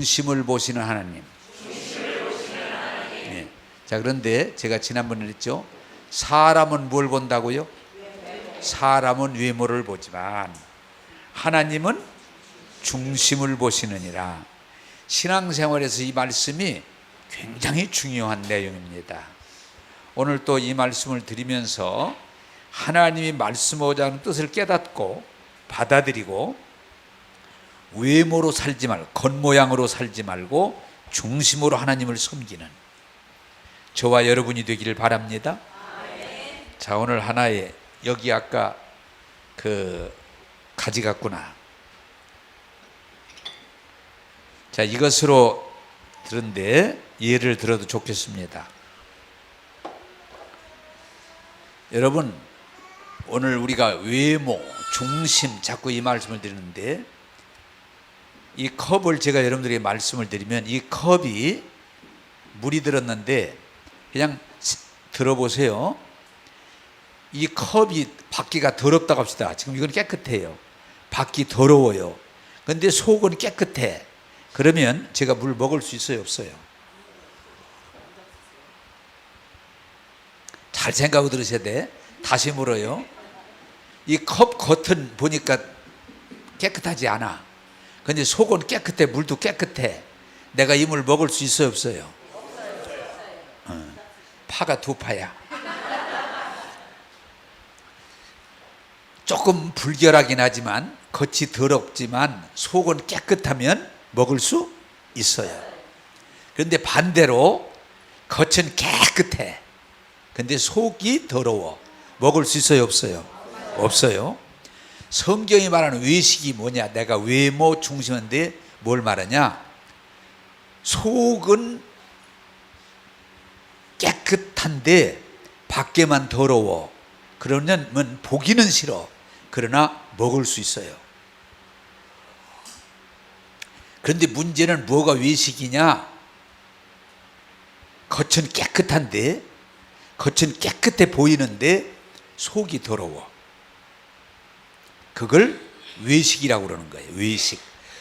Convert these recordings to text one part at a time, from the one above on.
중심을 보시는 하나님. 네. 자, 그런데 제가 지난번에 했죠. 사람은 뭘 본다고요? 사람은 외모를 보지만 하나님은 중심을 보시느니라. 신앙생활에서 이 말씀이 굉장히 중요한 내용입니다. 오늘 또 이 말씀을 드리면서 하나님이 말씀하고자 하는 뜻을 깨닫고 받아들이고 외모로 살지 말고 겉모양으로 살지 말고 중심으로 하나님을 섬기는 저와 여러분이 되기를 바랍니다. 자, 오늘 하나의 여기 아까 그 가지 같구나. 자, 이것으로 들은데 예를 들어도 좋겠습니다. 여러분, 오늘 우리가 외모, 중심 자꾸 이 말씀을 드리는데 이 컵을 제가 여러분들에게 말씀을 드리면 이 컵이 물이 들었는데 그냥 들어보세요. 이 컵이 밖이가 더럽다고 합시다. 지금 이건 깨끗해요. 밖이 더러워요. 근데 속은 깨끗해. 그러면 제가 물 먹을 수 있어요, 없어요? 잘 생각하고 들으셔야 돼. 다시 물어요. 이 컵 겉은 보니까 깨끗하지 않아. 근데 속은 깨끗해. 물도 깨끗해. 내가 이 물 먹을 수 있어요, 없어요? 파가 두 파야. 조금 불결하긴 하지만 겉이 더럽지만 속은 깨끗하면 먹을 수 있어요. 그런데 반대로 겉은 깨끗해. 근데 속이 더러워. 먹을 수 있어요, 없어요? 없어요. 성경이 말하는 외식이 뭐냐? 내가 외모 중심인데 뭘 말하냐? 속은 깨끗한데 밖에만 더러워. 그러면 보기는 싫어. 그러나 먹을 수 있어요. 그런데 문제는 뭐가 외식이냐? 겉은 깨끗한데 겉은 깨끗해 보이는데 속이 더러워. 그걸 외식이라고 그러는 거예요. 외식.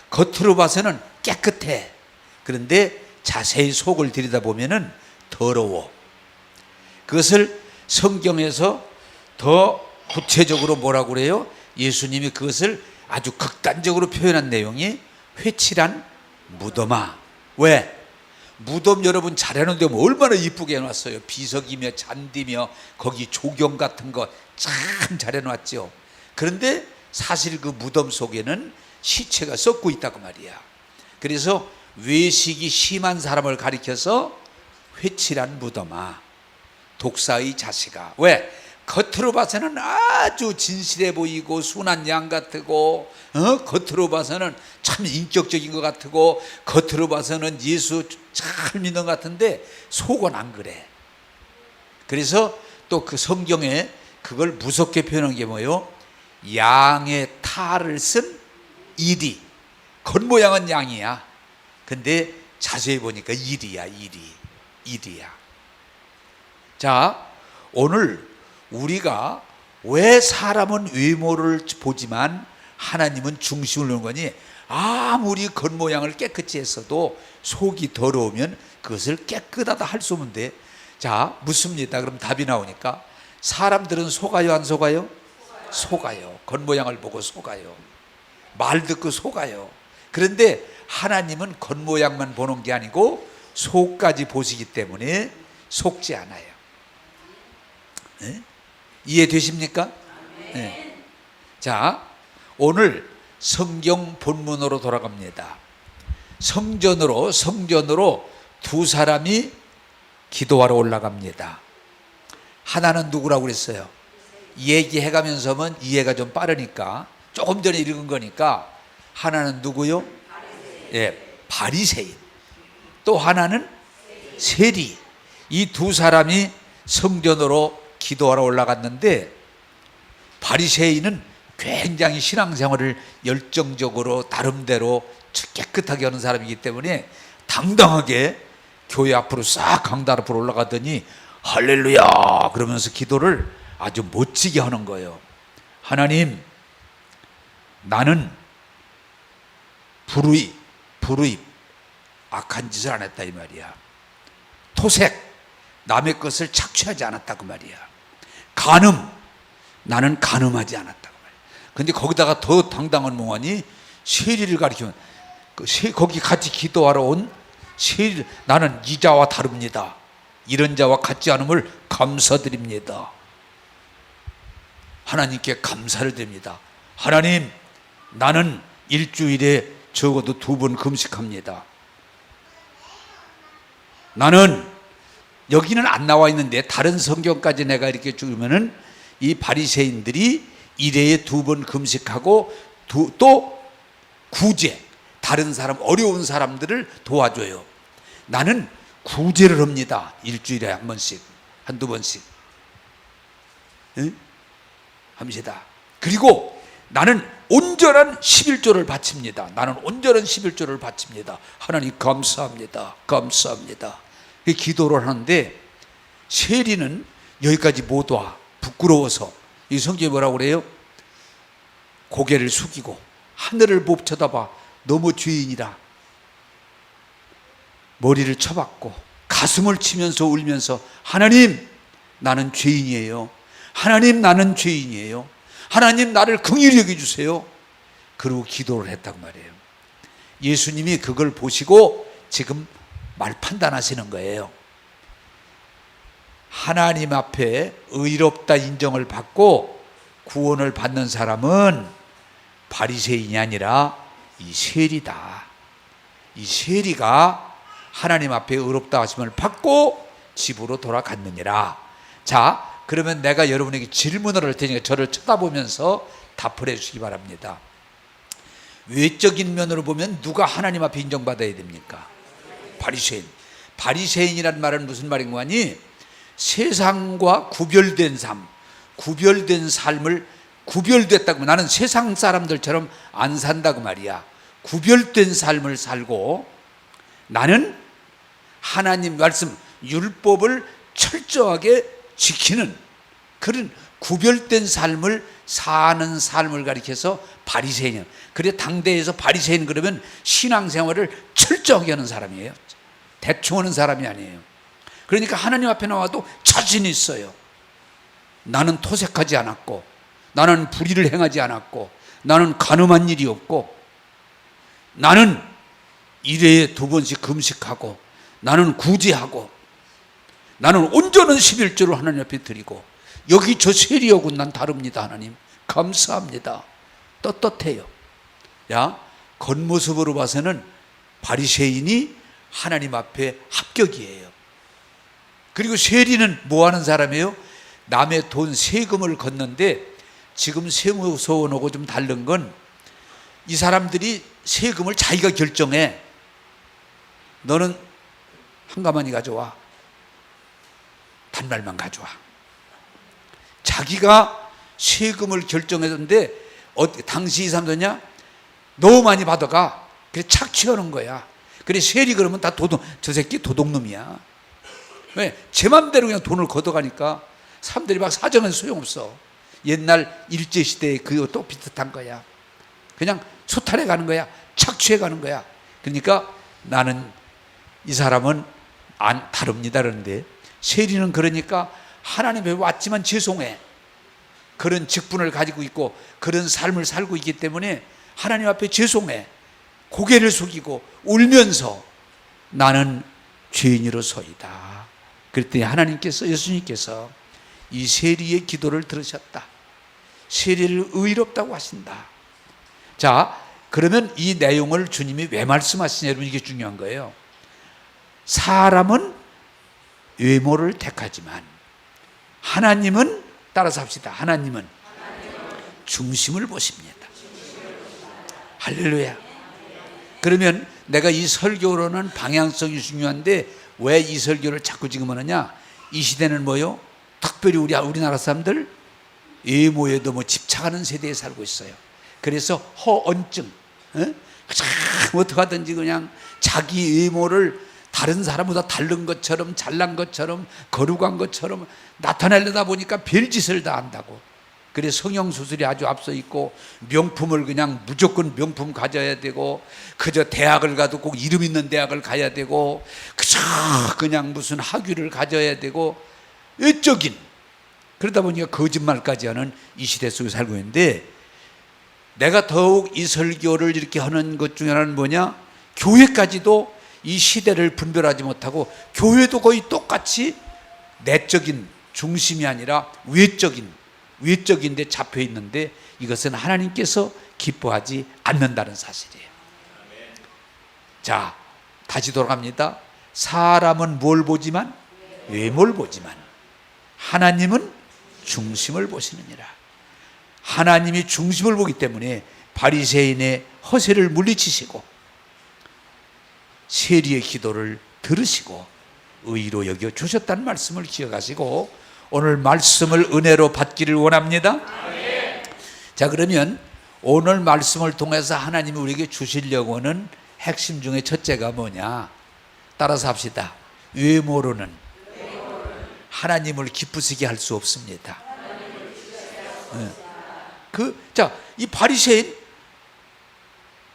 겉으로 봐서는 깨끗해. 그런데 자세히 속을 들여다보면 더러워. 그것을 성경에서 더 구체적으로 뭐라고 그래요? 예수님이 그것을 아주 극단적으로 표현한 내용이 회칠한 무덤아. 왜? 무덤 여러분 잘 해놓은데 얼마나 이쁘게 해놨어요. 비석이며 잔디며 거기 조경 같은 거 참 잘 해놨죠. 그런데 사실 그 무덤 속에는 시체가 썩고 있다고 말이야. 그래서 외식이 심한 사람을 가리켜서 회칠한 무덤아, 독사의 자식아. 왜? 겉으로 봐서는 아주 진실해 보이고 순한 양 같고 겉으로 봐서는 참 인격적인 것 같고 겉으로 봐서는 예수 잘 믿는 것 같은데 속은 안 그래. 그래서 또 그 성경에 그걸 무섭게 표현한 게 뭐예요? 양의 탈을 쓴 이리. 겉모양은 양이야. 근데 자세히 보니까 이리야. 이리야. 자, 오늘 우리가 왜 사람은 외모를 보지만 하나님은 중심을 놓는 거니? 아무리 겉모양을 깨끗이 했어도 속이 더러우면 그것을 깨끗하다 할 수 없는데, 자, 묻습니다. 그럼 답이 나오니까 사람들은 속아요, 안 속아요? 속아요. 겉모양을 보고 속아요. 말 듣고 속아요. 그런데 하나님은 겉모양만 보는 게 아니고 속까지 보시기 때문에 속지 않아요. 네? 이해되십니까? 네. 자, 오늘 성경 본문으로 돌아갑니다. 성전으로 두 사람이 기도하러 올라갑니다. 하나는 누구라고 그랬어요? 얘기해가면서면 이해가 좀 빠르니까 조금 전에 읽은 거니까 하나는 누구요? 예, 바리새인. 또 하나는 세리. 이 두 사람이 성전으로 기도하러 올라갔는데 바리새인은 굉장히 신앙생활을 열정적으로 나름대로 깨끗하게 하는 사람이기 때문에 당당하게 교회 앞으로 싹 강단 앞으로 올라가더니 할렐루야 그러면서 기도를 아주 멋지게 하는 거예요. 하나님, 나는 불의 악한 짓을 안 했다 이 말이야. 토색, 남의 것을 착취하지 않았다고 말이야. 간음, 나는 간음하지 않았다고 말이야. 근데 거기다가 더 당당한 몽환이 세리를 가리키면 거기 같이 기도하러 온 세리, 나는 이 자와 다릅니다. 이런 자와 같지 않음을 감사드립니다. 하나님께 감사를 드립니다. 하나님, 나는 일주일에 적어도 2번 금식합니다. 나는 여기는 안 나와 있는데 다른 성경까지 내가 이렇게 주면은 이 바리새인들이 일회에 2번 금식하고 또 구제, 다른 사람, 어려운 사람들을 도와줘요. 나는 구제를 합니다. 일주일에 한 번씩, 한두 번씩. 응? 합시다. 그리고 나는 온전한 11조를 바칩니다. 나는 온전한 11조를 바칩니다. 하나님 감사합니다. 감사합니다. 기도를 하는데 세리는 여기까지 못 와. 부끄러워서. 이 성경에 뭐라고 그래요? 고개를 숙이고 하늘을 못 쳐다봐. 너무 죄인이라 머리를 쳐박고 가슴을 치면서 울면서 하나님, 나는 죄인이에요. 하나님, 나는 죄인이에요. 하나님, 나를 긍휼히 여겨주세요. 그러고 기도를 했단 말이에요. 예수님이 그걸 보시고 지금 말 판단하시는 거예요. 하나님 앞에 의롭다 인정을 받고 구원을 받는 사람은 바리새인이 아니라 이 세리다. 이 세리가 하나님 앞에 의롭다 하심을 받고 집으로 돌아갔느니라. 자, 그러면 내가 여러분에게 질문을 할 테니까 저를 쳐다보면서 답을 해 주시기 바랍니다. 외적인 면으로 보면 누가 하나님 앞에 인정받아야 됩니까? 바리새인. 바리새인이란 말은 무슨 말인 거니? 세상과 구별된 삶, 구별된 삶을 구별됐다고, 나는 세상 사람들처럼 안 산다고 말이야. 구별된 삶을 살고 나는 하나님 말씀 율법을 철저하게 지키는 그런 구별된 삶을 사는 삶을 가리켜서 바리새인이에요. 그래 당대에서 바리새인 그러면 신앙생활을 철저하게 하는 사람이에요. 대충 하는 사람이 아니에요. 그러니까 하나님 앞에 나와도 자신이 있어요. 나는 토색하지 않았고, 나는 불의를 행하지 않았고, 나는 간음한 일이 없고, 나는 일회에 2번씩 금식하고, 나는 구제하고, 나는 온전한 11조를 하나님 앞에 드리고, 여기 저 세리하고 난 다릅니다. 하나님 감사합니다. 떳떳해요. 야, 겉모습으로 봐서는 바리새인이 하나님 앞에 합격이에요. 그리고 세리는 뭐 하는 사람이에요? 남의 돈 세금을 걷는데, 지금 세무서원하고 좀 다른 건 이 사람들이 세금을 자기가 결정해. 너는 한 가마니 가져와. 단말만 가져와. 자기가 세금을 결정했는데 당시 이 사람들냐? 너무 많이 받아가. 그래 착취하는 거야. 그래 세리 그러면 다 저 새끼 도둑놈이야. 왜? 제 맘대로 그냥 돈을 걷어가니까 사람들이 막 사정해서 소용없어. 옛날 일제시대에 그것도 비슷한 거야. 그냥 소탈해 가는 거야. 착취해 가는 거야. 그러니까 나는 이 사람은 안 다릅니다. 그런데 세리는 그러니까 하나님 앞에 왔지만 죄송해. 그런 직분을 가지고 있고 그런 삶을 살고 있기 때문에 하나님 앞에 죄송해. 고개를 숙이고 울면서 나는 죄인으로서이다. 그랬더니 하나님께서, 예수님께서 이 세리의 기도를 들으셨다. 세리를 의롭다고 하신다. 자, 그러면 이 내용을 주님이 왜 말씀하시냐, 여러분, 이게 중요한 거예요. 사람은 외모를 택하지만 하나님은, 따라서 합시다. 하나님은 중심을 보십니다. 할렐루야. 그러면 내가 이 설교로는 방향성이 중요한데 왜 이 설교를 자꾸 지금 하느냐? 이 시대는 뭐요? 특별히 우리나라 사람들 외모에 너무 집착하는 세대에 살고 있어요. 그래서 허언증, 어떻게 하든지 그냥 자기 외모를 다른 사람보다 다른 것처럼, 잘난 것처럼, 거룩한 것처럼 나타내려다 보니까 별짓을 다 한다고. 그래 성형수술이 아주 앞서 있고 명품을 그냥 무조건 명품 가져야 되고 그저 대학을 가도 꼭 이름 있는 대학을 가야 되고 그저 그냥 무슨 학위를 가져야 되고 외적인, 그러다 보니까 거짓말까지 하는 이 시대 속에 살고 있는데, 내가 더욱 이 설교를 이렇게 하는 것 중에 하나는 뭐냐, 교회까지도 이 시대를 분별하지 못하고 교회도 거의 똑같이 내적인 중심이 아니라 외적인 데 잡혀 있는데, 이것은 하나님께서 기뻐하지 않는다는 사실이에요. 자, 다시 돌아갑니다. 사람은 뭘 보지만? 외모를 보지만 하나님은 중심을 보시느니라. 하나님이 중심을 보기 때문에 바리새인의 허세를 물리치시고 세리의 기도를 들으시고 의로 여겨 주셨다는 말씀을 기억하시고 오늘 말씀을 은혜로 받기를 원합니다. 자, 그러면 오늘 말씀을 통해서 하나님이 우리에게 주시려고 하는 핵심 중에 첫째가 뭐냐? 따라서 합시다. 외모로는 하나님을 기쁘시게 할 수 없습니다. 이 바리새인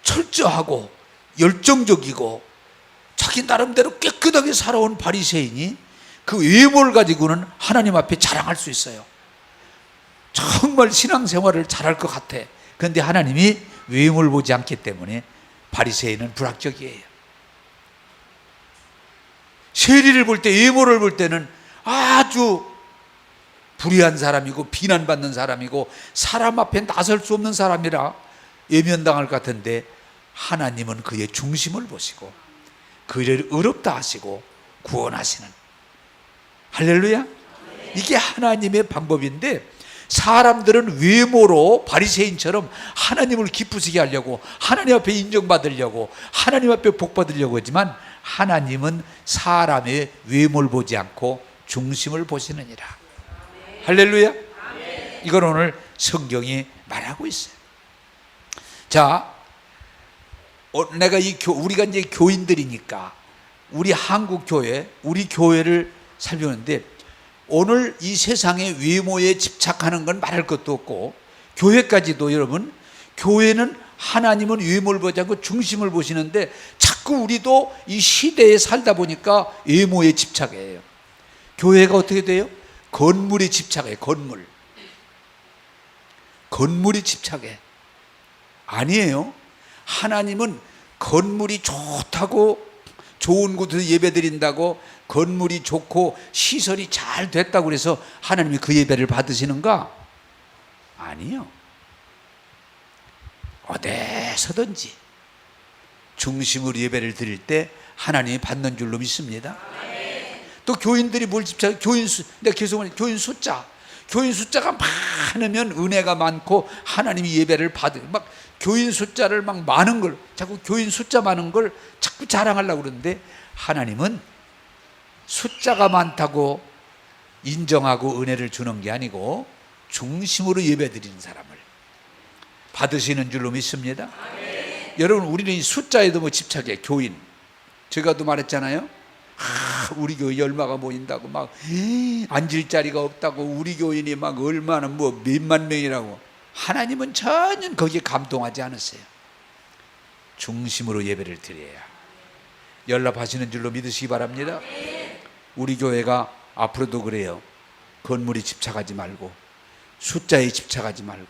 철저하고 열정적이고 자기 나름대로 깨끗하게 살아온 바리새인이 그 외모를 가지고는 하나님 앞에 자랑할 수 있어요. 정말 신앙생활을 잘할 것 같아. 그런데 하나님이 외모를 보지 않기 때문에 바리새인은 불합격이에요. 세리를 볼 때, 외모를 볼 때는 아주 불의한 사람이고 비난받는 사람이고 사람 앞에 나설 수 없는 사람이라 외면당할 것 같은데, 하나님은 그의 중심을 보시고 그를 의롭다 하시고 구원하시는, 할렐루야. 이게 하나님의 방법인데, 사람들은 외모로 바리새인처럼 하나님을 기쁘시게 하려고, 하나님 앞에 인정받으려고, 하나님 앞에 복받으려고 하지만 하나님은 사람의 외모를 보지 않고 중심을 보시느니라. 할렐루야. 이걸 오늘 성경이 말하고 있어요. 자, 우리가 이제 교인들이니까 우리 한국 교회, 우리 교회를 살펴보는데, 오늘 이 세상의 외모에 집착하는 건 말할 것도 없고, 교회까지도 여러분, 교회는 하나님은 외모를 보지 않고 중심을 보시는데 자꾸 우리도 이 시대에 살다 보니까 외모에 집착해요. 교회가 어떻게 돼요? 건물에 집착해. 건물이 집착해. 아니에요. 하나님은 건물이 좋다고, 좋은 곳에서 예배 드린다고, 건물이 좋고 시설이 잘 됐다고 그래서 하나님이 그 예배를 받으시는가? 아니요. 어디서든지 중심으로 예배를 드릴 때 하나님이 받는 줄로 믿습니다. 또 교인들이 뭘 집착해? 내가 계속 말해, 교인 숫자가 많으면 은혜가 많고 하나님이 예배를 막 교인 숫자를 막 많은 걸, 자꾸 교인 숫자 많은 걸 자꾸 자랑하려고 그러는데, 하나님은 숫자가 많다고 인정하고 은혜를 주는 게 아니고 중심으로 예배 드리는 사람을 받으시는 줄로 믿습니다. 여러분, 우리는 이 숫자에도 뭐 집착해. 교인, 제가도 말했잖아요. 우리 교회 얼마가 모인다고, 막 앉을 자리가 없다고, 우리 교인이 막 얼마나 뭐 몇만 명이라고. 하나님은 전혀 거기에 감동하지 않으세요. 중심으로 예배를 드려야 연락하시는 줄로 믿으시기 바랍니다. 우리 교회가 앞으로도 그래요. 건물에 집착하지 말고, 숫자에 집착하지 말고,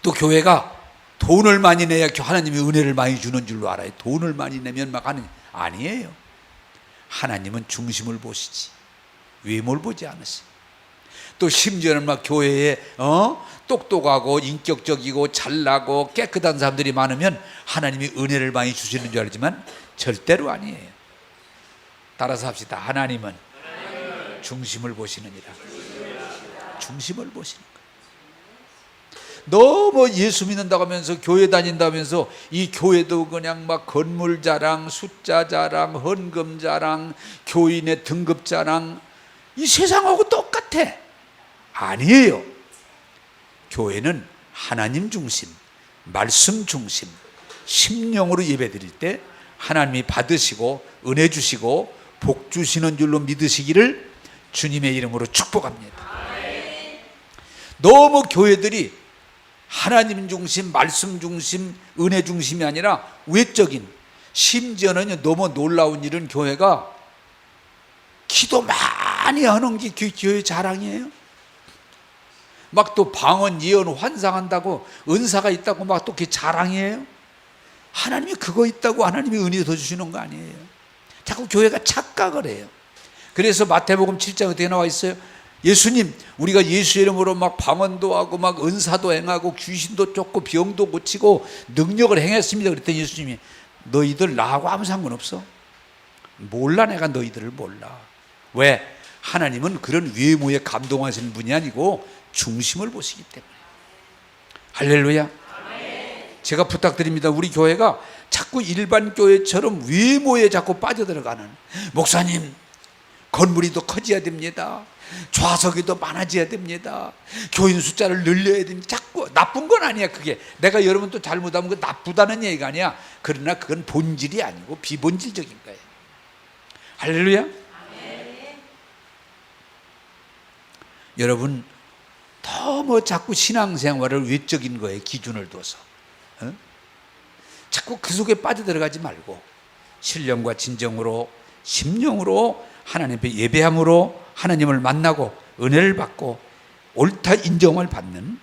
또 교회가 돈을 많이 내야 하나님이 은혜를 많이 주는 줄로 알아요. 돈을 많이 내면 막 하는, 아니에요. 하나님은 중심을 보시지 외모를 보지 않으세요. 또 심지어는 막 교회에 똑똑하고 인격적이고 잘나고 깨끗한 사람들이 많으면 하나님이 은혜를 많이 주시는 줄 알지만 절대로 아니에요. 따라서 합시다. 하나님은 중심을 보시느니라. 중심을 보시는 거예요. 너무 예수 믿는다고 하면서 교회 다닌다면서 이 교회도 그냥 막 건물 자랑, 숫자 자랑, 헌금 자랑, 교인의 등급 자랑, 이 세상하고 똑같아. 아니에요. 교회는 하나님 중심, 말씀 중심, 심령으로 예배 드릴 때 하나님이 받으시고 은혜 주시고 복 주시는 줄로 믿으시기를 주님의 이름으로 축복합니다. 너무 교회들이 하나님 중심, 말씀 중심, 은혜 중심이 아니라 외적인, 심지어는 너무 놀라운 일은 교회가 기도 많이 하는 게 교회 자랑이에요. 막 또 방언, 예언, 환상한다고, 은사가 있다고 막 또 그게 자랑이에요. 하나님이 그거 있다고 하나님이 은혜 더 주시는 거 아니에요. 자꾸 교회가 착각을 해요. 그래서 마태복음 7장 어떻게 나와 있어요? 예수님, 우리가 예수 이름으로 막 방언도 하고 막 은사도 행하고 귀신도 쫓고 병도 고치고 능력을 행했습니다. 그랬더니 예수님이 너희들 나하고 아무 상관없어. 몰라, 내가 너희들을 몰라. 왜? 하나님은 그런 외모에 감동하시는 분이 아니고 중심을 보시기 때문에. 할렐루야. 제가 부탁드립니다. 우리 교회가 자꾸 일반 교회처럼 외모에 자꾸 빠져들어가는, 목사님 건물이 더 커져야 됩니다, 좌석이 더 많아져야 됩니다, 교인 숫자를 늘려야 됩니다. 자꾸 나쁜 건 아니야. 그게 내가 여러분 또 잘못하면 그 나쁘다는 얘기가 아니야. 그러나 그건 본질이 아니고 비본질적인 거예요. 할렐루야. 여러분 너무 자꾸 신앙생활을 외적인 거에 기준을 둬서 자꾸 그 속에 빠져들어가지 말고 신령과 진정으로 심령으로 하나님 앞에 예배함으로 하나님을 만나고 은혜를 받고 옳다 인정을 받는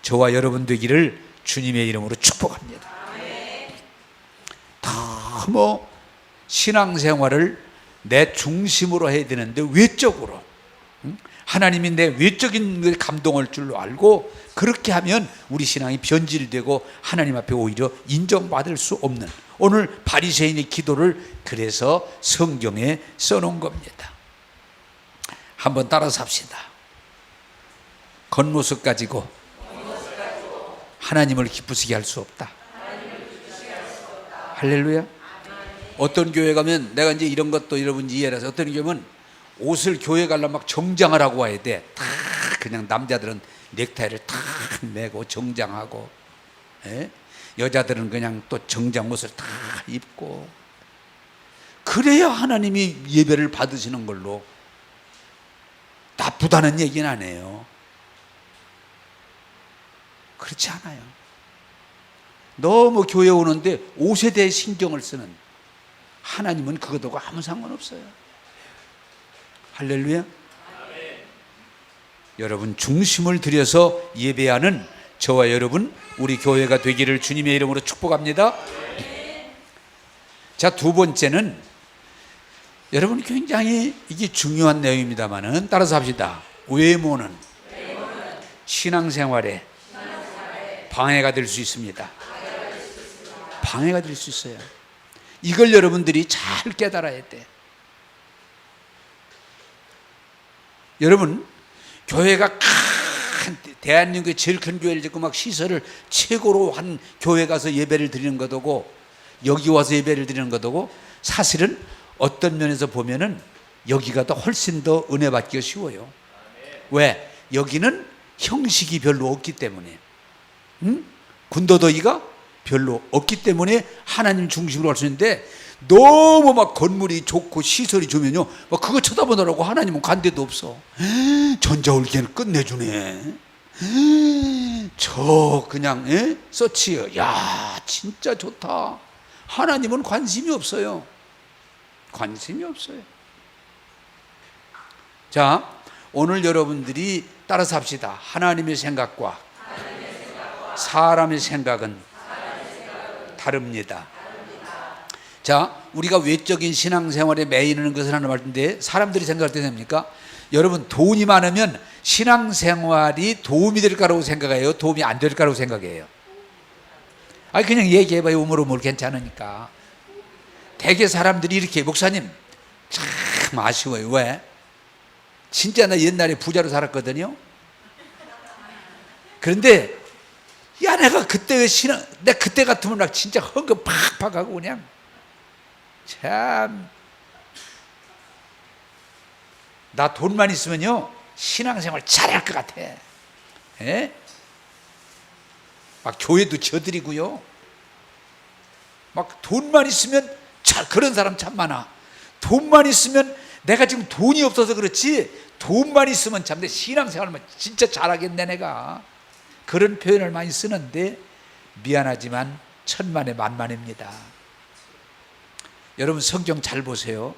저와 여러분 되기를 주님의 이름으로 축복합니다. 너무 신앙생활을 내 중심으로 해야 되는데 외적으로, 하나님이 내 외적인 감동할 줄로 알고 그렇게 하면 우리 신앙이 변질되고 하나님 앞에 오히려 인정받을 수 없는, 오늘 바리새인의 기도를 그래서 성경에 써놓은 겁니다. 한번 따라서 합시다. 겉모습 가지고 하나님을 기쁘시게 할 수 없다. 할렐루야. 어떤 교회 가면 내가 이제 이런 것도 여러분 이해해서, 어떤 교회는 옷을 교회 가려면 막 정장을 하고 와야 돼. 다 그냥 남자들은 넥타이를 다 매고 정장하고, 여자들은 그냥 또 정장 옷을 다 입고, 그래야 하나님이 예배를 받으시는 걸로. 나쁘다는 얘기는 안 해요. 그렇지 않아요. 너무 교회 오는데 옷에 대해 신경을 쓰는, 하나님은 그것하고 아무 상관없어요. 할렐루야. 여러분 중심을 들여서 예배하는 저와 여러분, 우리 교회가 되기를 주님의 이름으로 축복합니다. 자, 두 번째는 여러분 굉장히 이게 중요한 내용입니다만은 따라서 합시다. 외모는 신앙생활에 방해가 될 수 있습니다. 방해가 될 수 있어요. 이걸 여러분들이 잘 깨달아야 돼. 여러분, 교회가 큰, 대한민국의 제일 큰 교회를 짓고 막 시설을 최고로 한 교회 가서 예배를 드리는 것하고 여기 와서 예배를 드리는 것하고 사실은 어떤 면에서 보면은 여기가 더 훨씬 더 은혜 받기가 쉬워요. 왜? 여기는 형식이 별로 없기 때문에, 군더더기가 별로 없기 때문에 하나님 중심으로 할 수 있는데, 너무 막 건물이 좋고 시설이 좋으면요, 막 그거 쳐다보느라고 하나님은 간데도 없어. 전자올기는 끝내주네. 저 그냥 서치요. 야, 진짜 좋다. 하나님은 관심이 없어요. 관심이 없어요. 자, 오늘 여러분들이 따라서 합시다. 하나님의 생각과 사람의 생각은 다릅니다. 자, 우리가 외적인 신앙생활에 매이는 것을 하는 말인데, 사람들이 생각할 때 됩니까? 여러분, 돈이 많으면 신앙생활이 도움이 될 거라고 생각해요? 도움이 안 될 거라고 생각해요? 아니, 그냥 얘기해봐요. 우물우물 괜찮으니까. 대개 사람들이 이렇게, 목사님 참 아쉬워요. 왜? 진짜 나 옛날에 부자로 살았거든요. 그런데 야, 내가 그때 내 그때 같으면 나 진짜 헌금 팍팍 하고 그냥 참, 나 돈만 있으면요 신앙생활 잘할 것 같아. 막 교회도 져드리고요. 막 돈만 있으면 참, 그런 사람 참 많아. 돈만 있으면 내가 지금 돈이 없어서 그렇지 돈만 있으면 참 내 신앙생활만 진짜 잘하겠네 내가. 그런 표현을 많이 쓰는데 미안하지만 천만에 만만입니다. 여러분 성경 잘 보세요.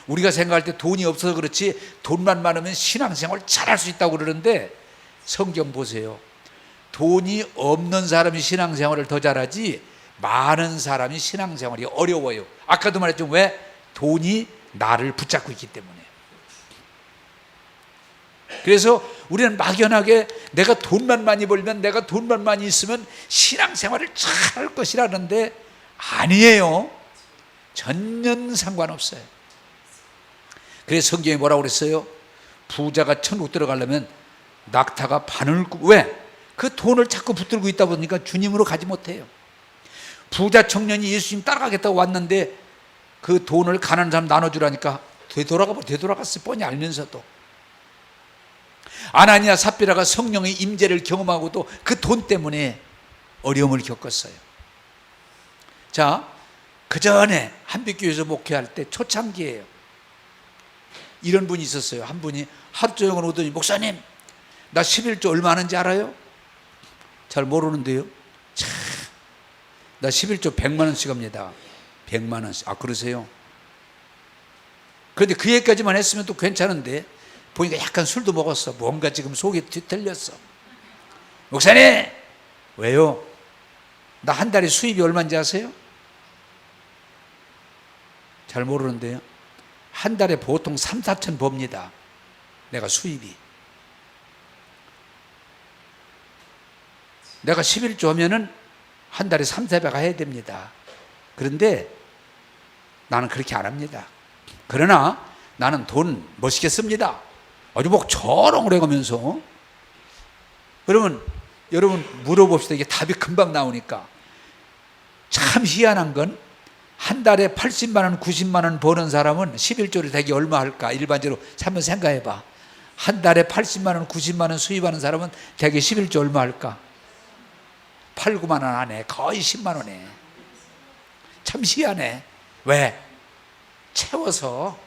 우리가 생각할 때 돈이 없어서 그렇지 돈만 많으면 신앙생활 잘할 수 있다고 그러는데 성경 보세요. 돈이 없는 사람이 신앙생활을 더 잘하지 많은 사람이 신앙생활이 어려워요. 아까도 말했죠. 왜? 돈이 나를 붙잡고 있기 때문에. 그래서 우리는 막연하게 내가 돈만 많이 벌면, 내가 돈만 많이 있으면 신앙생활을 잘할 것이라는데 아니에요. 전혀 상관없어요. 그래서 성경에 뭐라고 그랬어요? 부자가 천국 들어가려면 낙타가 바늘 왜? 그 돈을 자꾸 붙들고 있다 보니까 주님으로 가지 못해요. 부자 청년이 예수님 따라가겠다고 왔는데 그 돈을 가난한 사람 나눠주라니까 되돌아갔어. 뻔히 알면서도. 아나니아 삽비라가 성령의 임재를 경험하고도 그 돈 때문에 어려움을 겪었어요. 자, 그 전에 한빛교회에서 목회할 때 초창기예요. 이런 분이 있었어요. 한 분이 하루 종일 오더니 목사님 나 11조 얼마 하는지 알아요? 잘 모르는데요. 참, 나 11조 100만 원씩 합니다. 100만 원씩. 아 그러세요? 그런데 그 얘기까지만 했으면 또 괜찮은데 보니까 약간 술도 먹었어. 뭔가 지금 속이 뒤틀렸어. 목사님 왜요? 나 한 달에 수입이 얼마인지 아세요? 잘 모르는데요. 한 달에 보통 3, 4천 법니다. 내가 수입이. 내가 11조 하면은 한 달에 3, 400가 해야 됩니다. 그런데 나는 그렇게 안 합니다. 그러나 나는 돈 멋있게 씁니다. 아주 뭐 저렁을 해가면서. 그러면 여러분 물어봅시다. 이게 답이 금방 나오니까. 참 희한한 건 한 달에 80만 원, 90만 원 버는 사람은 11조를 대개 얼마 할까? 일반적으로 한번 생각해봐. 한 달에 80만 원, 90만 원 수입하는 사람은 대개 11조 얼마 할까? 8, 9만 원 안에 거의 10만 원에. 참 희한해. 왜? 채워서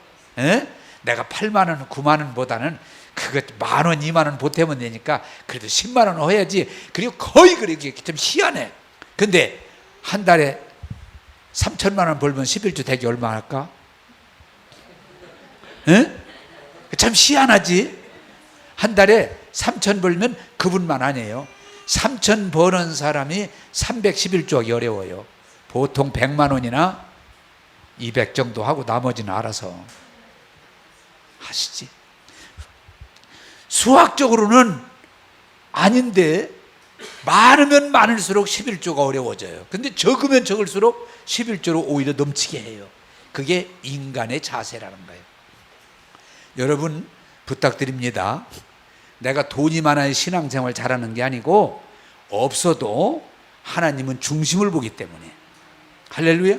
내가 8만 원, 9만 원보다는 그거 만 원, 2만 원 보태면 되니까 그래도 10만 원 해야지. 그리고 거의 그렇게 좀 희한해. 근데 한 달에 3천만 원 벌면 11조 대기 얼마 할까? 참 희한하지. 한 달에 3천 벌면 그분만 아니에요. 3천 버는 사람이 311조 하기 어려워요. 보통 100만 원이나 200 정도 하고 나머지는 알아서 하시지. 수학적으로는 아닌데 많으면 많을수록 11조가 어려워져요. 근데 적으면 적을수록 11조로 오히려 넘치게 해요. 그게 인간의 자세라는 거예요. 여러분 부탁드립니다. 내가 돈이 많아야 신앙생활 잘하는 게 아니고 없어도 하나님은 중심을 보기 때문에. 할렐루야.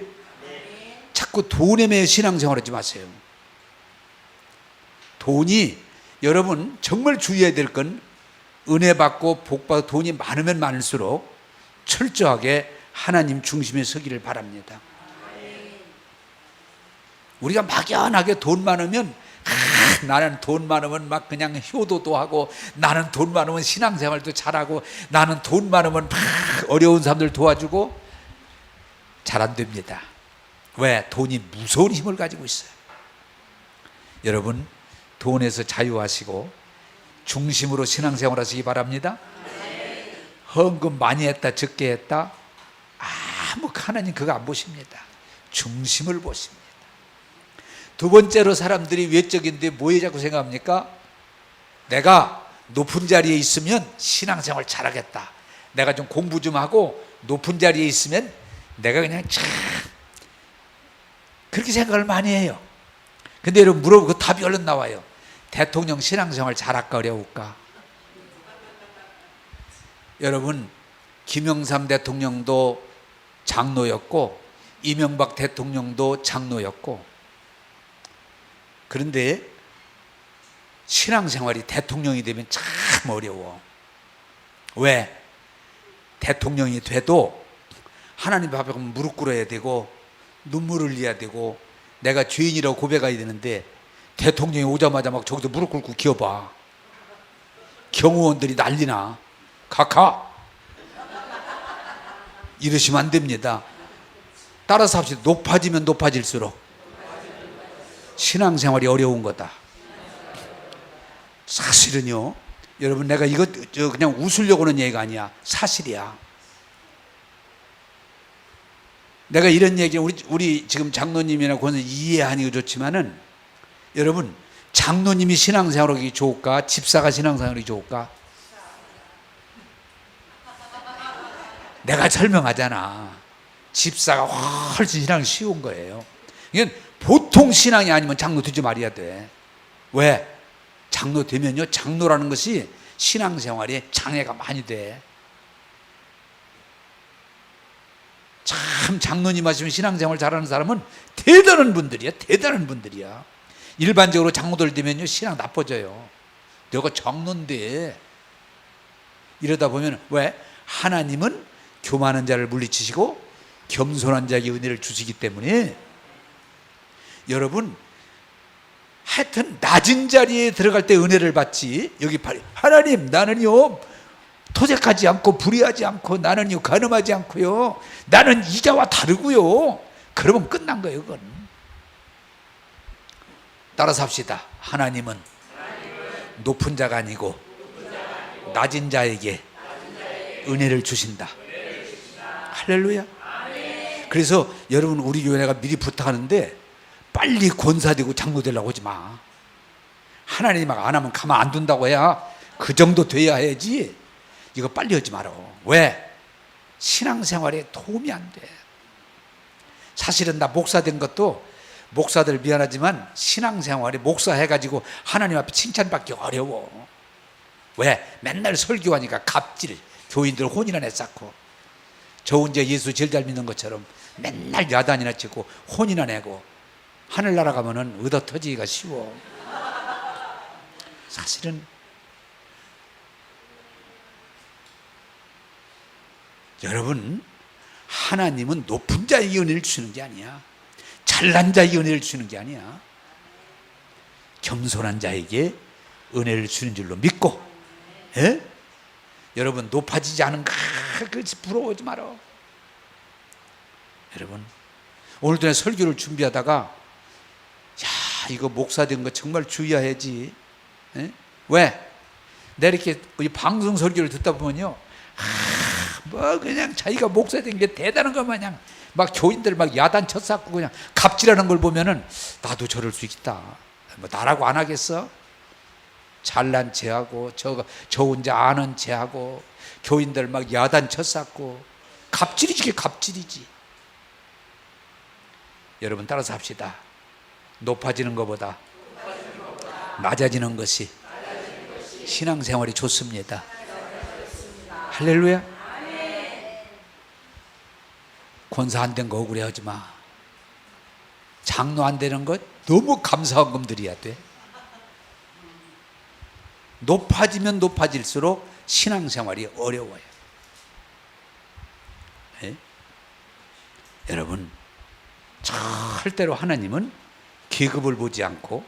자꾸 돈에 매여 신앙생활 하지 마세요. 돈이 여러분 정말 주의해야 될 건 은혜 받고 복 받고 돈이 많으면 많을수록 철저하게 하나님 중심에 서기를 바랍니다. 우리가 막연하게 돈 많으면 나는 돈 많으면 막 그냥 효도도 하고 나는 돈 많으면 신앙생활도 잘하고 나는 돈 많으면 막 어려운 사람들 도와주고 잘 안 됩니다. 왜? 돈이 무서운 힘을 가지고 있어요. 여러분 돈에서 자유하시고 중심으로 신앙생활 하시기 바랍니다. 헌금 많이 했다 적게 했다 아무 하나님 그거 안 보십니다. 중심을 보십니다. 두 번째로 사람들이 외적인데 뭐에 자꾸 생각합니까? 내가 높은 자리에 있으면 신앙생활 잘하겠다. 내가 좀 공부 좀 하고 높은 자리에 있으면 내가 그냥 참 그렇게 생각을 많이 해요. 근데 여러분 물어보고 답이 얼른 나와요. 대통령 신앙생활 잘할까 어려울까? 여러분 김영삼 대통령도 장로였고 이명박 대통령도 장로였고 그런데 신앙생활이 대통령이 되면 참 어려워. 왜? 대통령이 돼도 하나님 앞에 무릎 꿇어야 되고 눈물을 흘려야 되고 내가 죄인이라고 고백해야 되는데 대통령이 오자마자 막 저기서 무릎 꿇고 기어봐. 경호원들이 난리나. 가카. 이러시면 안 됩니다. 따라서 합시다. 높아지면 높아질수록 신앙생활이 어려운 거다. 사실은요, 여러분, 내가 이거 그냥 웃으려고 하는 얘기가 아니야. 사실이야. 내가 이런 얘기, 우리 지금 장로님이나 권사 이해하니 좋지만은, 여러분, 장로님이 신앙생활하기 좋을까? 집사가 신앙생활이 좋을까? 내가 설명하잖아. 집사가 훨씬 신앙이 쉬운 거예요. 이건 보통 신앙이 아니면 장로 되지 말아야 돼. 왜? 장로 되면요, 장로라는 것이 신앙생활에 장애가 많이 돼. 참 장로님 하시면 신앙생활 잘하는 사람은 대단한 분들이야. 대단한 분들이야. 일반적으로 장로들 되면요, 신앙 나빠져요. 내가 장로인데. 이러다 보면, 왜? 하나님은 교만한 자를 물리치시고 겸손한 자에게 은혜를 주시기 때문에, 여러분, 하여튼 낮은 자리에 들어갈 때 은혜를 받지. 여기 하나님, 나는요 토색하지 않고 불의하지 않고, 나는요 간음하지 않고요, 나는 이자와 다르고요. 그러면 끝난 거예요. 그건. 따라서 합시다. 하나님은 높은 자가 아니고 낮은 자에게 은혜를 주신다. 할렐루야. 그래서 여러분, 우리 교회가 미리 부탁하는데, 빨리 권사되고 장로 되려고 하지 마. 하나님이 막 안 하면 가만 안 둔다고 해야 그 정도 돼야 해야지. 이거 빨리 하지 마라. 왜? 신앙생활에 도움이 안 돼. 사실은 나 목사 된 것도, 목사들 미안하지만 신앙생활에 목사 해가지고 하나님 앞에 칭찬받기 어려워. 왜? 맨날 설교하니까 갑질, 교인들 혼이나 내쌓고, 저 혼자 예수 제일 잘 믿는 것처럼 맨날 야단이나 치고 혼이나 내고, 하늘나라 가면은 얻어 터지기가 쉬워. 사실은 여러분, 하나님은 높은 자에게 은혜를 주시는 게 아니야. 잘난 자에게 은혜를 주시는 게 아니야. 겸손한 자에게 은혜를 주는 줄로 믿고, 예? 여러분, 높아지지 않은 그것이 부러워하지 마라. 여러분, 오늘도 설교를 준비하다가, 야, 이거 목사 된 거 정말 주의해야지. 에? 왜? 내가 이렇게 방송 설교를 듣다 보면요, 뭐 그냥 자기가 목사 된 게 대단한 것 마냥 막 교인들 막 야단 쳤었고 그냥 갑질하는 걸 보면은, 나도 저럴 수 있다. 뭐 나라고 안 하겠어? 잘난 체하고 저 혼자 아는 체하고 교인들 막 야단 쳤었고, 갑질이지. 그게 갑질이지. 여러분, 따라서 합시다. 높아지는 것보다 낮아지는 것이 신앙생활이 좋습니다. 할렐루야. 권사 안 된 거 억울해하지 마. 장로 안 되는 것 너무 감사한 금 드려야 돼. 높아지면 높아질수록 신앙생활이 어려워요. 네? 여러분, 절대로 하나님은 계급을 보지 않고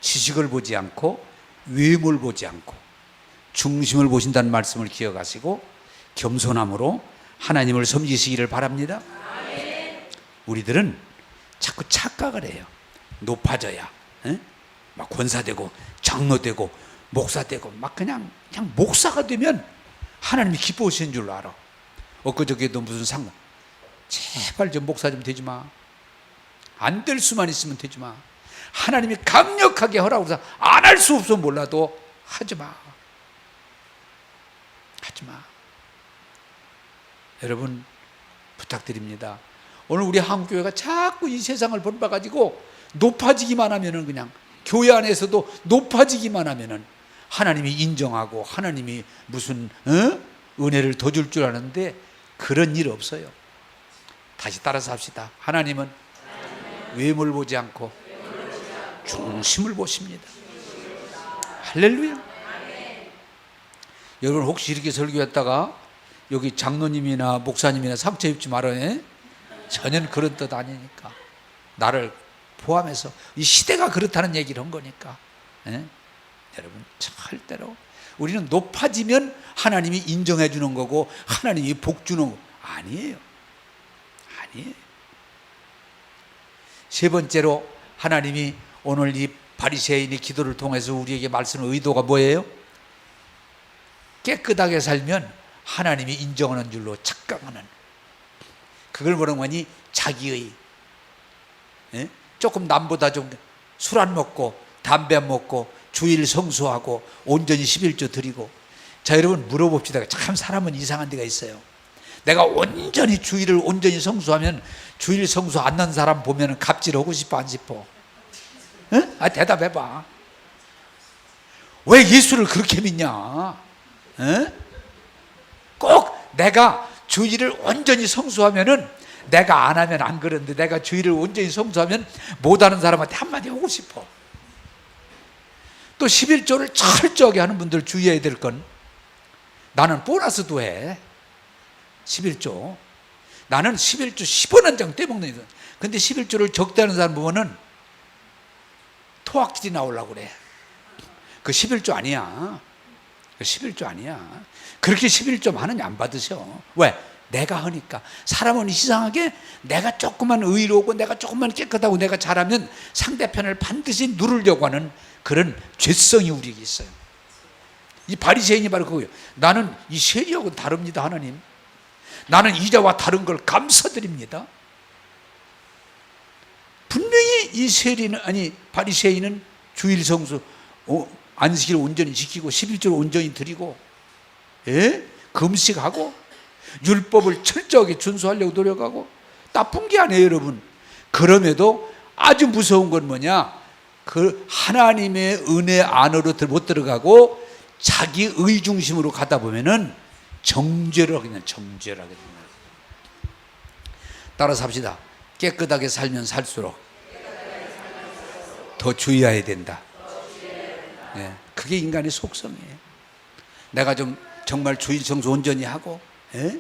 지식을 보지 않고 외모를 보지 않고 중심을 보신다는 말씀을 기억하시고 겸손함으로 하나님을 섬기시기를 바랍니다. 우리들은 자꾸 착각을 해요. 높아져야 막 권사되고 장로되고 목사되고 막 그냥 목사가 되면 하나님이 기뻐하시는 줄 알아. 엊그저께도 무슨 상관, 제발 좀 목사 좀 되지 마. 안 될 수만 있으면 되지 마. 하나님이 강력하게 허락을 해서 안 할 수 없어 몰라도 하지 마. 하지 마. 여러분, 부탁드립니다. 오늘 우리 한국교회가 자꾸 이 세상을 본받아가지고 높아지기만 하면은, 그냥 교회 안에서도 높아지기만 하면은 하나님이 인정하고 하나님이 무슨 은혜를 더 줄 줄 아는데, 그런 일 없어요. 다시 따라서 합시다. 하나님은 외모를 보지 않고 중심을 보십니다. 할렐루야. 여러분, 혹시 이렇게 설교했다가 여기 장로님이나 목사님이나 상처 입지 말아요. 전혀 그런 뜻 아니니까. 나를 포함해서 이 시대가 그렇다는 얘기를 한 거니까. 예? 여러분 절대로 우리는 높아지면 하나님이 인정해 주는 거고 하나님이 복 주는 거 아니에요. 아니에요. 세 번째로 하나님이 오늘 이 바리새인의 기도를 통해서 우리에게 말씀하는 의도가 뭐예요? 깨끗하게 살면 하나님이 인정하는 줄로 착각하는, 그걸 뭐라고 하니? 자기의, 예? 조금 남보다 좀 술 안 먹고 담배 안 먹고 주일 성수하고 온전히 11조 드리고. 자, 여러분 물어봅시다. 참 사람은 이상한 데가 있어요. 내가 온전히 주일을 온전히 성수하면 주일 성수 안 난 사람 보면 갑질하고 싶어 안 싶어? 응? 대답해봐. 왜 예수를 그렇게 믿냐? 응? 꼭 내가 주일을 온전히 성수하면은, 내가 안 하면 안 그러는데 내가 주일을 온전히 성수하면 못하는 사람한테 한마디 하고 싶어. 또 11조를 철저하게 하는 분들 주의해야 될 건, 나는 보너스도 해. 11조. 나는 11조 10원 한 장 떼먹는 거야. 근데 11조를 적게 하는 사람 보면은 토악질이 나오려고 그래. 그 11조 아니야. 그 11조 아니야. 그렇게 11조 많으니 안 받으셔. 왜? 내가 하니까. 사람은 이상하게 내가 조금만 의로우고 내가 조금만 깨끗하고 내가 잘하면 상대편을 반드시 누르려고 하는 그런 죄성이 우리에게 있어요. 이 바리새인이 바로 그거예요. 나는 이 세리하고는 다릅니다, 하나님. 나는 이자와 다른 걸 감사드립니다. 분명히 이 세리는, 아니 바리새인은 주일 성수, 안식일을 온전히 지키고 11조를 온전히 드리고, 예? 금식하고 율법을 철저하게 준수하려고 노력하고, 나쁜 게 아니에요, 여러분. 그럼에도 아주 무서운 건 뭐냐? 그 하나님의 은혜 안으로 못 들어가고 자기 의 중심으로 가다 보면은 정죄를 하게 된다. 정죄를 하게 된다. 따라서 합시다. 깨끗하게 살면 살수록 더 주의해야 된다. 네, 그게 인간의 속성이에요. 내가 좀 정말 주일 성수 온전히 하고, 예?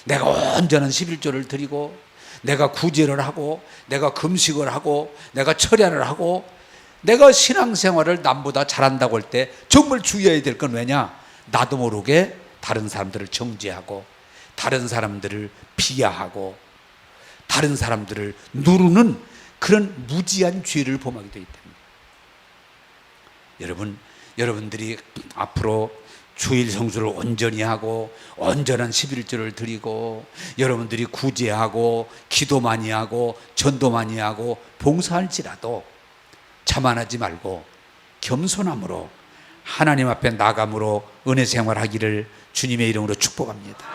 내가 온전한 11조를 드리고, 내가 구제를 하고, 내가 금식을 하고, 내가 철야를 하고, 내가 신앙생활을 남보다 잘한다고 할 때 정말 주의해야 될 건 왜냐? 나도 모르게 다른 사람들을 정죄하고, 다른 사람들을 비하하고, 다른 사람들을 누르는 그런 무지한 죄를 범하게 되기 때문에, 여러분들이 앞으로 주일 성수를 온전히 하고 온전한 11조를 드리고, 여러분들이 구제하고 기도 많이 하고 전도 많이 하고 봉사할지라도 자만하지 말고 겸손함으로 하나님 앞에 나감으로 은혜 생활하기를 주님의 이름으로 축복합니다.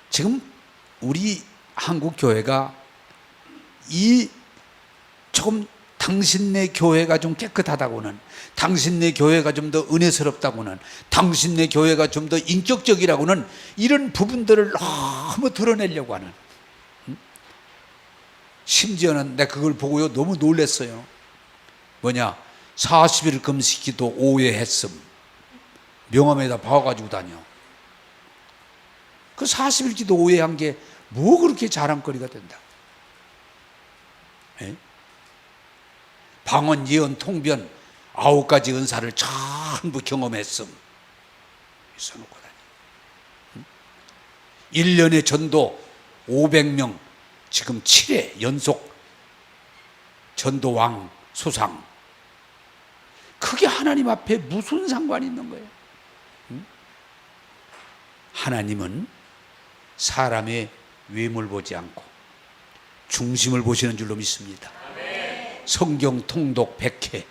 지금 우리 한국 교회가 이 조금 당신네 교회가 좀 깨끗하다고는, 당신네 교회가 좀 더 은혜스럽다고는, 당신네 교회가 좀 더 인격적이라고는, 이런 부분들을 너무 드러내려고 하는, 심지어는 내가 그걸 보고요 너무 놀랐어요. 뭐냐? 40일 금식기도 오해했음 명함에다 박아가지고 다녀. 그 40일 기도 오해한 게 뭐 그렇게 자랑거리가 된다? 에? 방언, 예언, 통변 9가지 은사를 전부 경험했음 써놓고 다니. 1년에 전도 500명, 지금 7회 연속 전도왕 수상. 그게 하나님 앞에 무슨 상관이 있는 거예요? 하나님은 사람의 외모를 보지 않고 중심을 보시는 줄로 믿습니다. 성경 통독 100회.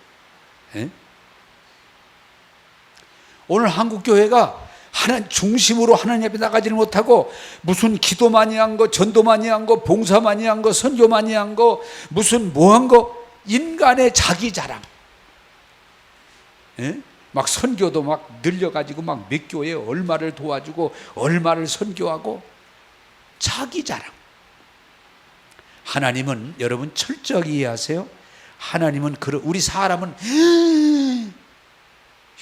오늘 한국교회가 하나님 중심으로 하나님 앞에 나가지를 못하고, 무슨 기도 많이 한 거, 전도 많이 한 거, 봉사 많이 한 거, 선교 많이 한 거, 무슨 뭐 한 거, 인간의 자기 자랑. 막 선교도 막 늘려가지고 막 몇 교회에 얼마를 도와주고 얼마를 선교하고, 자기 자랑. 하나님은, 여러분 철저하게 이해하세요. 하나님은 우리 사람은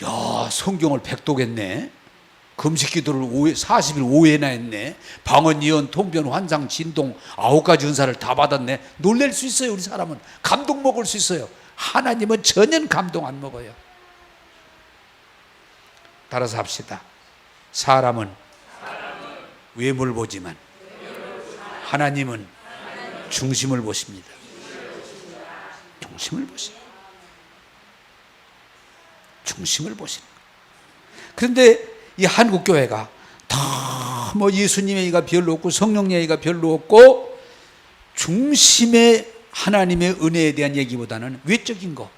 야 성경을 100독 했네, 금식 기도를 40일 5회나 했네. 방언, 예언, 통변, 환상, 진동 9가지 은사를 다 받았네. 놀랄 수 있어요. 우리 사람은 감동 먹을 수 있어요. 하나님은 전혀 감동 안 먹어요. 따라서 합시다. 사람은 외모를 보지만 하나님은 중심을 보십니다. 중심을 보십니다. 중심을 보시는 거예요. 그런데 이 한국 교회가 다 뭐 예수님의 얘기가 별로 없고 성령의 얘기가 별로 없고 중심의 하나님의 은혜에 대한 얘기보다는 외적인 거,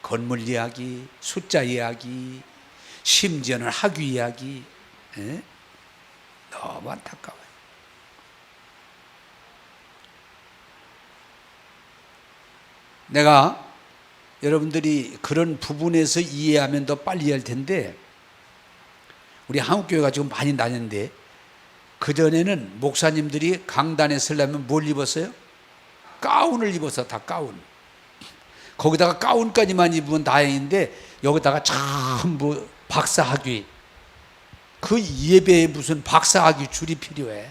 건물 이야기, 숫자 이야기, 심지어는 학위 이야기, 너무 안타까워요. 내가 여러분들이 그런 부분에서 이해하면 더 빨리 이해할 텐데, 우리 한국교회가 지금 많이 나뉘는데, 그전에는 목사님들이 강단에 서려면 뭘 입었어요? 가운을 입어서, 다 가운. 거기다가 가운까지만 입으면 다행인데 여기다가 전부 박사학위, 그 예배에 무슨 박사학위 줄이 필요해.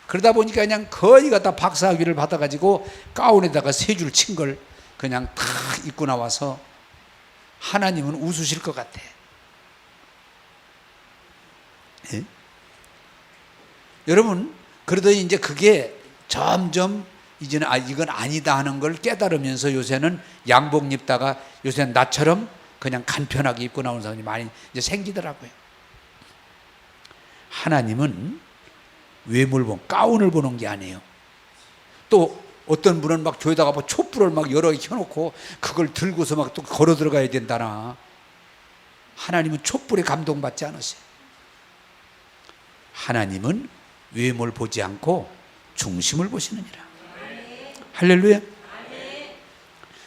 그러다 보니까 그냥 거의 다 박사학위를 받아가지고 가운에다가 3줄 친 걸 그냥 다 입고 나와서 하나님은 웃으실 것 같아. 예? 여러분, 그러더니 이제 그게 점점 이제는 이건 아니다 하는 걸 깨달으면서 요새는 양복 입다가 요새는 나처럼 그냥 간편하게 입고 나오는 사람이 많이 이제 생기더라고요. 하나님은 외모를 보는, 가운을 보는 게 아니에요. 또 어떤 분은 막 교회다가 뭐 촛불을 막 여러 개 켜놓고 그걸 들고서 막 또 걸어 들어가야 된다나. 하나님은 촛불에 감동받지 않으세요. 하나님은 외모를 보지 않고 중심을 보시느니라. 할렐루야.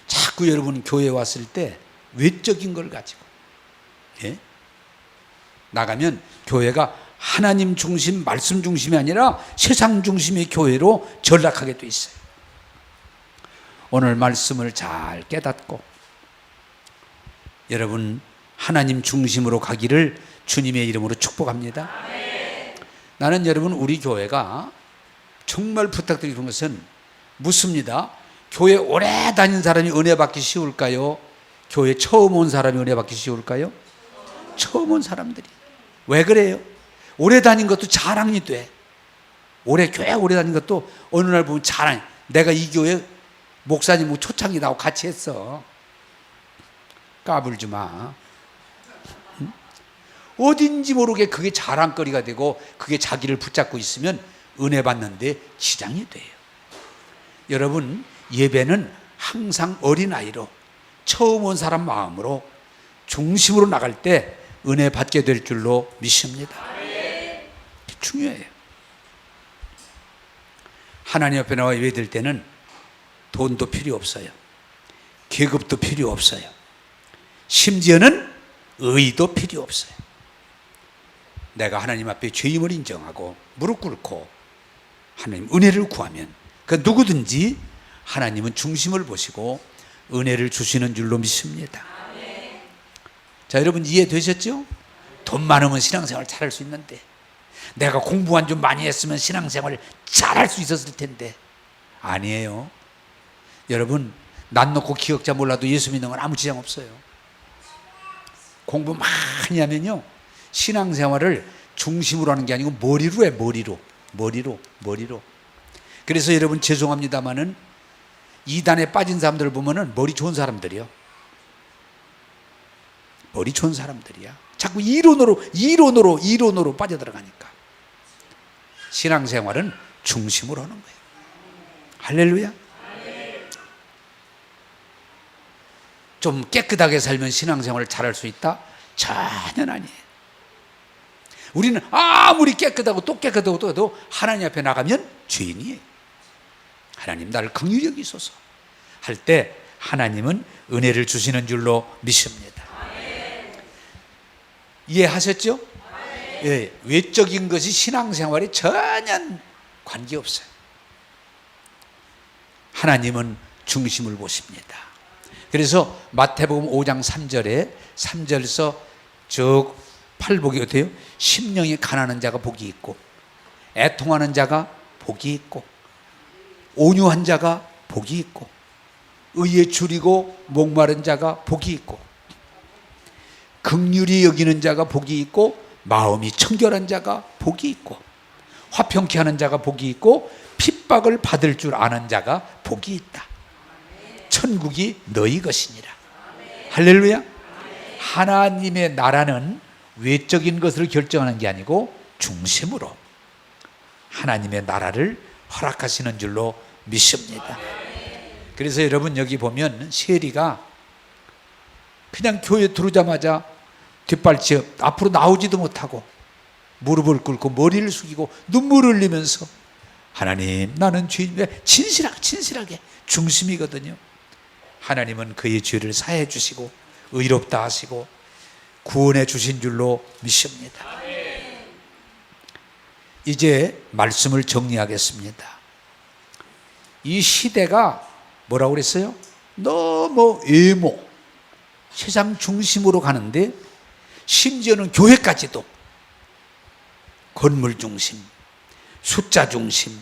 자꾸 여러분 교회에 왔을 때 외적인 걸 가지고 나가면 교회가 하나님 중심, 말씀 중심이 아니라 세상 중심의 교회로 전락하게 돼 있어요. 오늘 말씀을 잘 깨닫고 여러분 하나님 중심으로 가기를 주님의 이름으로 축복합니다. 나는 여러분 우리 교회가 정말 부탁드리는 것은 묻습니다. 교회 오래 다닌 사람이 은혜 받기 쉬울까요? 교회 처음 온 사람이 은혜 받기 쉬울까요? 처음 온 사람들이. 왜 그래요? 오래 다닌 것도 자랑이 돼. 교회 오래 다닌 것도 어느 날 보면 자랑. 내가 이 교회 목사님 초창기 나하고 같이 했어. 까불지 마. 어딘지 모르게 그게 자랑거리가 되고 그게 자기를 붙잡고 있으면 은혜 받는데 지장이 돼요. 여러분, 예배는 항상 어린아이로 처음 온 사람 마음으로 중심으로 나갈 때 은혜 받게 될 줄로 믿습니다. 중요해요. 하나님 앞에 나와 예배될 때는 돈도 필요 없어요. 계급도 필요 없어요. 심지어는 의의도 필요 없어요. 내가 하나님 앞에 죄임을 인정하고 무릎 꿇고 하나님 은혜를 구하면 그 누구든지 하나님은 중심을 보시고 은혜를 주시는 줄로 믿습니다. 자, 여러분 이해되셨죠? 돈 많으면 신앙생활 잘할 수 있는데, 내가 공부만 좀 많이 했으면 신앙생활 잘할 수 있었을 텐데, 아니에요. 여러분, 난 놓고 기억자 몰라도 예수 믿는 건 아무 지장 없어요. 공부 많이 하면요, 신앙생활을 중심으로 하는 게 아니고 머리로 해. 머리로. 그래서 여러분 죄송합니다마는 이단에 빠진 사람들을 보면은 머리 좋은 사람들이요. 머리 좋은 사람들이야. 자꾸 이론으로 빠져들어가니까. 신앙생활은 중심으로 하는 거예요. 할렐루야. 좀 깨끗하게 살면 신앙생활을 잘할 수 있다? 전혀 아니에요. 우리는 아무리 깨끗하고 또 깨끗하고 또 해도 하나님 앞에 나가면 죄인이에요. 하나님 나를 긍휼히 여기소서 할 때 하나님은 은혜를 주시는 줄로 믿습니다. 이해하셨죠? 예, 외적인 것이 신앙생활에 전혀 관계없어요. 하나님은 중심을 보십니다. 그래서 마태복음 5장 3절에 3절에서 쭉 팔복이 어때요? 심령이 가난한 자가 복이 있고, 애통하는 자가 복이 있고, 온유한 자가 복이 있고, 의에 줄이고 목마른 자가 복이 있고, 긍휼히 여기는 자가 복이 있고, 마음이 청결한 자가 복이 있고, 화평케 하는 자가 복이 있고, 핍박을 받을 줄 아는 자가 복이 있다. 천국이 너희 것이니라. 할렐루야. 하나님의 나라는 외적인 것을 결정하는 게 아니고 중심으로 하나님의 나라를 허락하시는 줄로 믿습니다. 그래서 여러분 여기 보면 세리가 그냥 교회 들어오자마자 뒷발치 앞으로 나오지도 못하고 무릎을 꿇고 머리를 숙이고 눈물을 흘리면서 하나님 나는 죄인인데 진실하게 중심이거든요. 하나님은 그의 죄를 사해 주시고 의롭다 하시고 구원해 주신 줄로 믿습니다. 이제 말씀을 정리하겠습니다. 이 시대가 뭐라고 그랬어요? 너무 외모, 세상 중심으로 가는데 심지어는 교회까지도 건물 중심, 숫자 중심.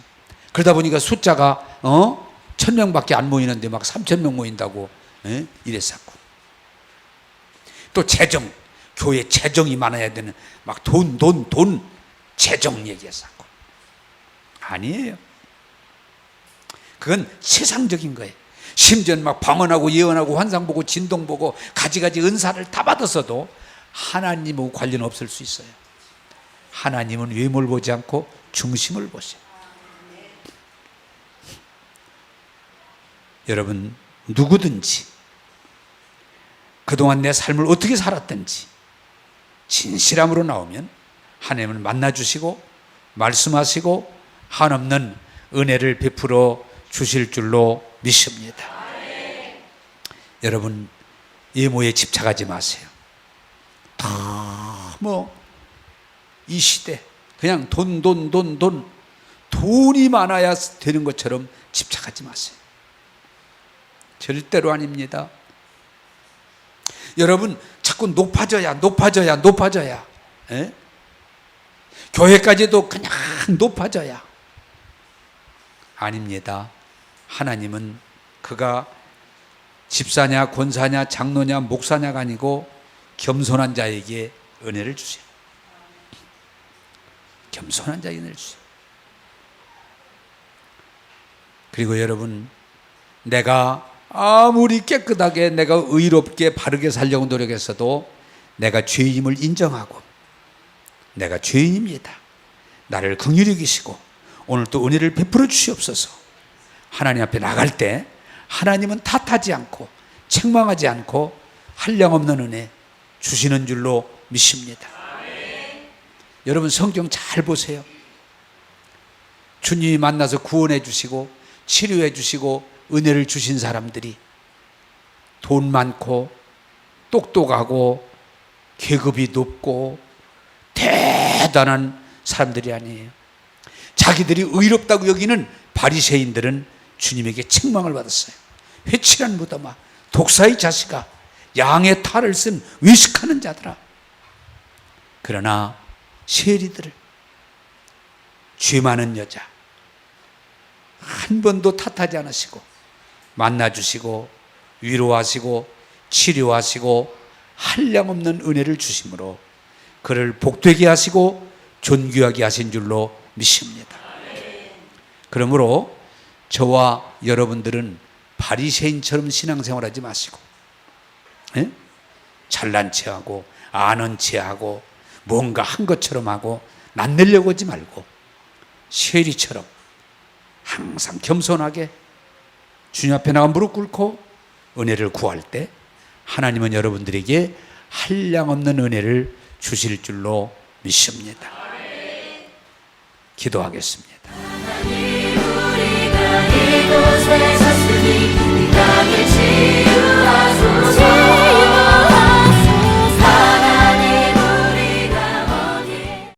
그러다 보니까 숫자가 1,000명밖에 안 모이는데 막 3,000명 모인다고 이랬었고, 또 재정, 교회 재정이 많아야 되는 막 돈 재정 얘기했었고. 아니에요. 그건 세상적인 거예요. 심지어는 막 방언하고 예언하고 환상 보고 진동 보고 가지가지 은사를 다 받았어도 하나님하고 관련 없을 수 있어요. 하나님은 외모를 보지 않고 중심을 보세요. 여러분 누구든지 그동안 내 삶을 어떻게 살았든지 진실함으로 나오면 하나님을 만나주시고 말씀하시고 한없는 은혜를 베풀어 주실 줄로 믿습니다. 여러분 외모에 집착하지 마세요. 이 시대 그냥 돈이 많아야 되는 것처럼 집착하지 마세요. 절대로 아닙니다. 여러분 자꾸 높아져야 교회까지도 그냥 높아져야. 아닙니다. 하나님은 그가 집사냐 권사냐 장로냐 목사냐가 아니고 겸손한 자에게 은혜를 주세요. 겸손한 자에게 은혜를 주세요. 그리고 여러분 내가 아무리 깨끗하게 내가 의롭게 바르게 살려고 노력했어도 내가 죄임을 인정하고 내가 죄인입니다. 나를 긍휼히 여기시고 오늘 또 은혜를 베풀어 주시옵소서. 하나님 앞에 나갈 때 하나님은 탓하지 않고 책망하지 않고 한량없는 은혜 주시는 줄로 믿습니다. 여러분 성경 잘 보세요. 주님이 만나서 구원해 주시고 치료해 주시고 은혜를 주신 사람들이 돈 많고 똑똑하고 계급이 높고 대단한 사람들이 아니에요. 자기들이 의롭다고 여기는 바리새인들은 주님에게 책망을 받았어요. 회칠한 무덤아, 독사의 자식아, 양의 탈을 쓴 외식하는 자들아. 그러나 세리들을, 죄 많은 여자 한 번도 탓하지 않으시고 만나주시고 위로하시고 치료하시고 한량없는 은혜를 주심으로 그를 복되게 하시고 존귀하게 하신 줄로 믿습니다. 그러므로 저와 여러분들은 바리새인처럼 신앙생활하지 마시고 잘난 체하고 아는 체하고 뭔가 한 것처럼 하고 낯내려고 하지 말고 세리처럼 항상 겸손하게 주님 앞에 나가 무릎 꿇고 은혜를 구할 때 하나님은 여러분들에게 한량없는 은혜를 주실 줄로 믿습니다. 기도하겠습니다. 하나님 우리가 이곳에 섰으니